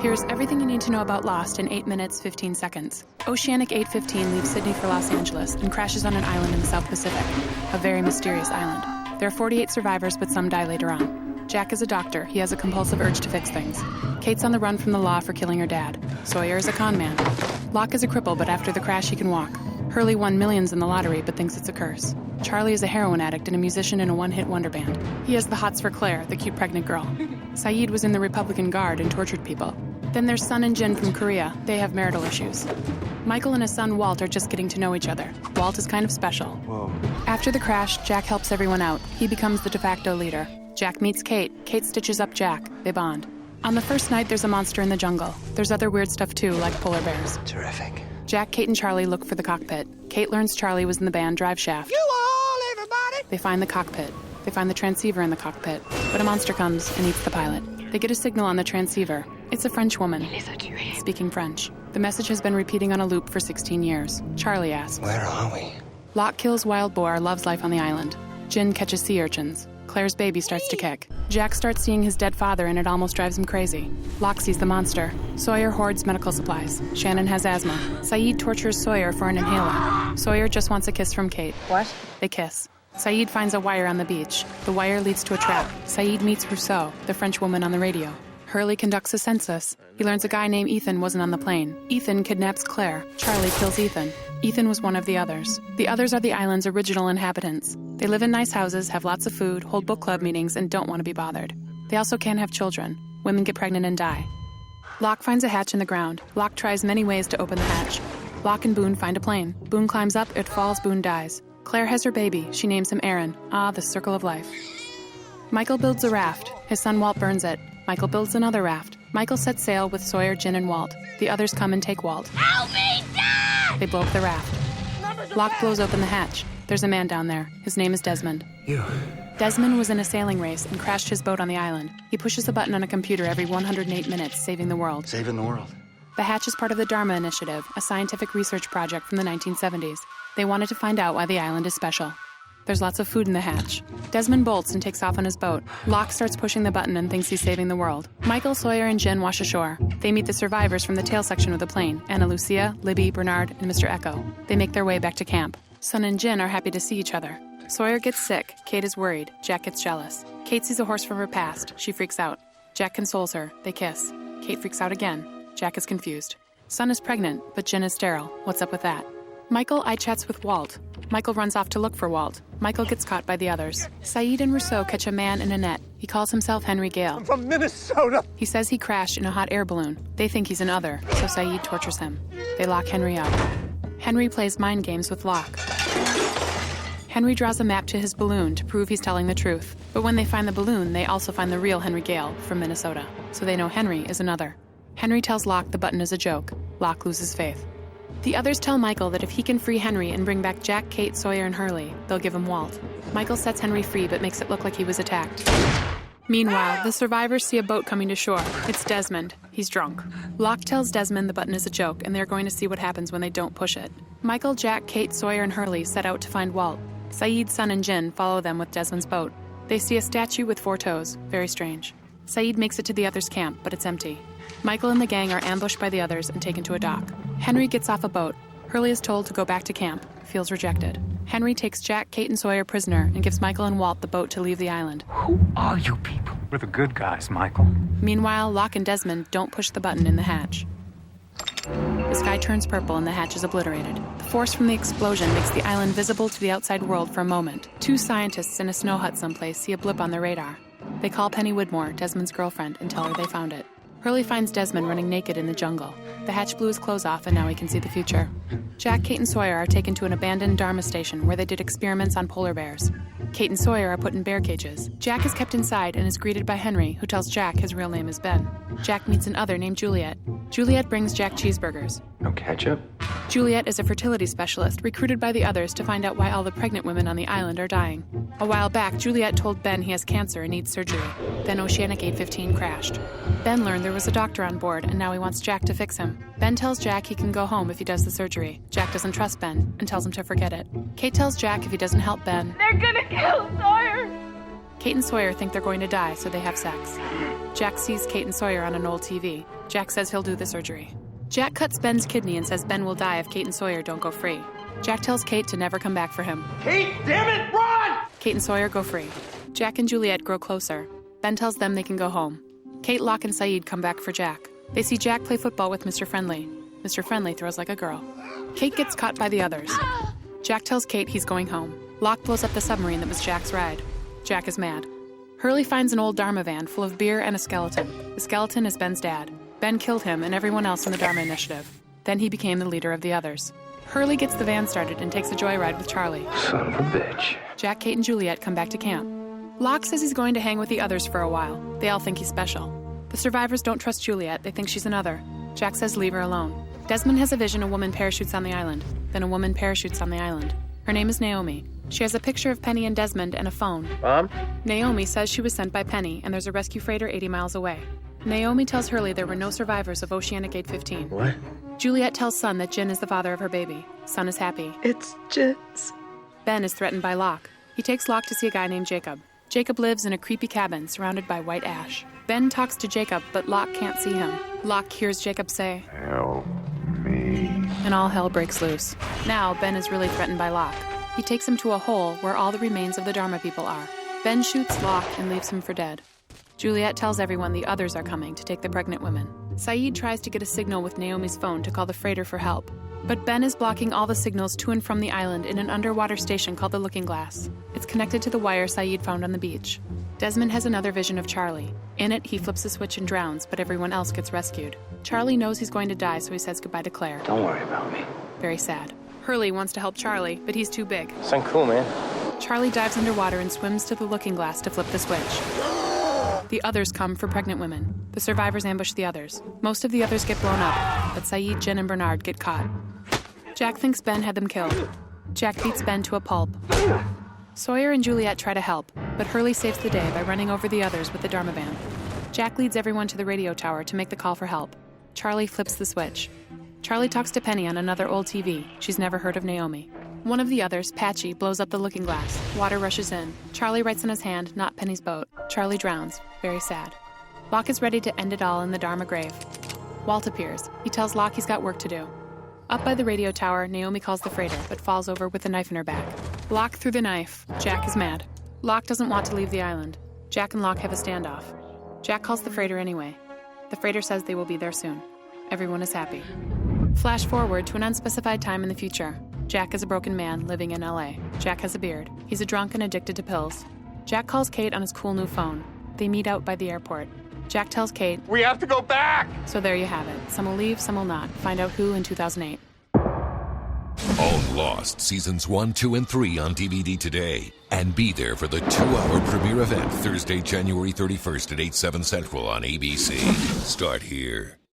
Here's everything you need to know about Lost in 8 minutes, 15 seconds. Oceanic 815 leaves Sydney for Los Angeles and crashes on an island in the South Pacific, a very mysterious island. There are 48 survivors, but some die later on. Jack is a doctor. He has a compulsive urge to fix things. Kate's on the run from the law for killing her dad. Sawyer is a con man. Locke is a cripple, but after the crash he can walk. Hurley won millions in the lottery, but thinks it's a curse. Charlie is a heroin addict and a musician in a one-hit wonder band. He has the hots for Claire, the cute pregnant girl. Saeed was in the Republican Guard and tortured people. Then there's Sun and Jin from Korea. They have marital issues. Michael and his son Walt are just getting to know each other. Walt is kind of special. Whoa. After the crash, Jack helps everyone out. He becomes the de facto leader. Jack meets Kate. Kate stitches up Jack. They bond. On the first night, there's a monster in the jungle. There's other weird stuff too, like polar bears. Terrific. Jack, Kate, and Charlie look for the cockpit. Kate learns Charlie was in the band Drive Shaft. You all, everybody! They find the cockpit. They find the transceiver in the cockpit. But a monster comes and eats the pilot. They get a signal on the transceiver. It's a French woman, speaking French. The message has been repeating on a loop for 16 years. Charlie asks, Where are we? Locke kills wild boar, loves life on the island. Jin catches sea urchins. Claire's baby starts to kick. Jack starts seeing his dead father and it almost drives him crazy. Locke sees the monster. Sawyer hoards medical supplies. Shannon has asthma. Saeed tortures Sawyer for an inhaler. Sawyer just wants a kiss from Kate. What? They kiss. Saeed finds a wire on the beach. The wire leads to a trap. Saeed meets Rousseau, the French woman on the radio. Hurley conducts a census. He learns a guy named Ethan wasn't on the plane. Ethan kidnaps Claire. Charlie kills Ethan. Ethan was one of the others. The others are the island's original inhabitants. They live in nice houses, have lots of food, hold book club meetings, and don't want to be bothered. They also can't have children. Women get pregnant and die. Locke finds a hatch in the ground. Locke tries many ways to open the hatch. Locke and Boone find a plane. Boone climbs up, it falls, Boone dies. Claire has her baby. She names him Aaron. Ah, the circle of life. Michael builds a raft. His son Walt burns it. Michael builds another raft. Michael sets sail with Sawyer, Jin, and Walt. The others come and take Walt. Help me, Dad! They blow up the raft. Locke blows open the hatch. There's a man down there. His name is Desmond. You. Desmond was in a sailing race and crashed his boat on the island. He pushes a button on a computer every 108 minutes, saving the world. Saving the world. The hatch is part of the Dharma Initiative, a scientific research project from the 1970s. They wanted to find out why the island is special. There's lots of food in the hatch. Desmond bolts and takes off on his boat. Locke starts pushing the button and thinks he's saving the world. Michael, Sawyer, and Jin wash ashore. They meet the survivors from the tail section of the plane, Ana Lucia, Libby, Bernard, and Mr. Echo. They make their way back to camp. Sun and Jin are happy to see each other. Sawyer gets sick. Kate is worried. Jack gets jealous. Kate sees a horse from her past. She freaks out. Jack consoles her. They kiss. Kate freaks out again. Jack is confused. Sun is pregnant, but Jin is sterile. What's up with that? Michael eye-chats with Walt. Michael runs off to look for Walt. Michael gets caught by the others. Saeed and Rousseau catch a man in a net. He calls himself Henry Gale. I'm from Minnesota. He says he crashed in a hot air balloon. They think he's an other, so Saeed tortures him. They lock Henry up. Henry plays mind games with Locke. Henry draws a map to his balloon to prove he's telling the truth. But when they find the balloon, they also find the real Henry Gale from Minnesota. So they know Henry is another. Henry tells Locke the button is a joke. Locke loses faith. The others tell Michael that if he can free Henry and bring back Jack, Kate, Sawyer, and Hurley, they'll give him Walt. Michael sets Henry free but makes it look like he was attacked. Meanwhile, the survivors see a boat coming to shore. It's Desmond. He's drunk. Locke tells Desmond the button is a joke and they're going to see what happens when they don't push it. Michael, Jack, Kate, Sawyer, and Hurley set out to find Walt. Saeed, Sun, and Jin follow them with Desmond's boat. They see a statue with 4 toes. Very strange. Saeed makes it to the others' camp, but it's empty. Michael and the gang are ambushed by the others and taken to a dock. Henry gets off a boat. Hurley is told to go back to camp. Feels rejected. Henry takes Jack, Kate, and Sawyer prisoner and gives Michael and Walt the boat to leave the island. Who are you people? We're the good guys, Michael. Meanwhile, Locke and Desmond don't push the button in the hatch. The sky turns purple and the hatch is obliterated. The force from the explosion makes the island visible to the outside world for a moment. 2 scientists in a snow hut someplace see a blip on their radar. They call Penny Widmore, Desmond's girlfriend, and tell her they found it. Hurley finds Desmond running naked in the jungle. The hatch blew his clothes off, and now he can see the future. Jack, Kate, and Sawyer are taken to an abandoned Dharma station where they did experiments on polar bears. Kate and Sawyer are put in bear cages. Jack is kept inside and is greeted by Henry, who tells Jack his real name is Ben. Jack meets an other named Juliet. Juliet brings Jack cheeseburgers. No ketchup? Juliet is a fertility specialist recruited by the others to find out why all the pregnant women on the island are dying. A while back, Juliet told Ben he has cancer and needs surgery. Then Oceanic 815 crashed. Ben learned there was a doctor on board, and now he wants Jack to fix him. Ben tells Jack he can go home if he does the surgery. Jack doesn't trust Ben and tells him to forget it. Kate tells Jack if he doesn't help Ben, They're gonna kill Sawyer! Kate and Sawyer think they're going to die, so they have sex. Jack sees Kate and Sawyer on an old TV. Jack says he'll do the surgery. Jack cuts Ben's kidney and says Ben will die if Kate and Sawyer don't go free. Jack tells Kate to never come back for him. Kate, damn it, run! Kate and Sawyer go free. Jack and Juliet grow closer. Ben tells them they can go home. Kate, Locke, and Saeed come back for Jack. They see Jack play football with Mr. Friendly. Mr. Friendly throws like a girl. Kate gets caught by the others. Jack tells Kate he's going home. Locke blows up the submarine that was Jack's ride. Jack is mad. Hurley finds an old Dharma van full of beer and a skeleton. The skeleton is Ben's dad. Ben killed him and everyone else in the Dharma Initiative. Then he became the leader of the others. Hurley gets the van started and takes a joyride with Charlie. Son of a bitch. Jack, Kate, and Juliet come back to camp. Locke says he's going to hang with the others for a while. They all think he's special. The survivors don't trust Juliet. They think she's another. Jack says leave her alone. Desmond has a vision a woman parachutes on the island. Then a woman parachutes on the island. Her name is Naomi. She has a picture of Penny and Desmond and a phone. Mom? Naomi says she was sent by Penny, and there's a rescue freighter 80 miles away. Naomi tells Hurley there were no survivors of Oceanic 815. What? Juliet tells Sun that Jin is the father of her baby. Sun is happy. It's Jin's. Ben is threatened by Locke. He takes Locke to see a guy named Jacob. Jacob lives in a creepy cabin surrounded by white ash. Ben talks to Jacob, but Locke can't see him. Locke hears Jacob say, Help me. and all hell breaks loose. Now, Ben is really threatened by Locke. He takes him to a hole where all the remains of the Dharma people are. Ben shoots Locke and leaves him for dead. Juliet tells everyone the others are coming to take the pregnant women. Saeed tries to get a signal with Naomi's phone to call the freighter for help. But Ben is blocking all the signals to and from the island in an underwater station called the Looking Glass. It's connected to the wire Saeed found on the beach. Desmond has another vision of Charlie. In it, he flips a switch and drowns, but everyone else gets rescued. Charlie knows he's going to die, so he says goodbye to Claire. Don't worry about me. Very sad. Hurley wants to help Charlie, but he's too big. Sound cool, man. Charlie dives underwater and swims to the Looking Glass to flip the switch. The others come for pregnant women. The survivors ambush the others. Most of the others get blown up, but Saeed, Jen, and Bernard get caught. Jack thinks Ben had them killed. Jack beats Ben to a pulp. Sawyer and Juliet try to help, but Hurley saves the day by running over the others with the Dharma van. Jack leads everyone to the radio tower to make the call for help. Charlie flips the switch. Charlie talks to Penny on another old TV. She's never heard of Naomi. One of the others, Patchy, blows up the Looking Glass. Water rushes in. Charlie writes in his hand, not Penny's boat. Charlie drowns. Very sad. Locke is ready to end it all in the Dharma grave. Walt appears. He tells Locke he's got work to do. Up by the radio tower, Naomi calls the freighter, but falls over with a knife in her back. Locke threw the knife. Jack is mad. Locke doesn't want to leave the island. Jack and Locke have a standoff. Jack calls the freighter anyway. The freighter says they will be there soon. Everyone is happy. Flash forward to an unspecified time in the future. Jack is a broken man living in LA. Jack has a beard. He's a drunk and addicted to pills. Jack calls Kate on his cool new phone. They meet out by the airport. Jack tells Kate, We have to go back! so there you have it. Some will leave, some will not. Find out who in 2008. Own Lost Seasons 1, 2, and 3 on DVD today. And be there for the 2-hour premiere event Thursday, January 31st at 8/7 Central on ABC. Start here.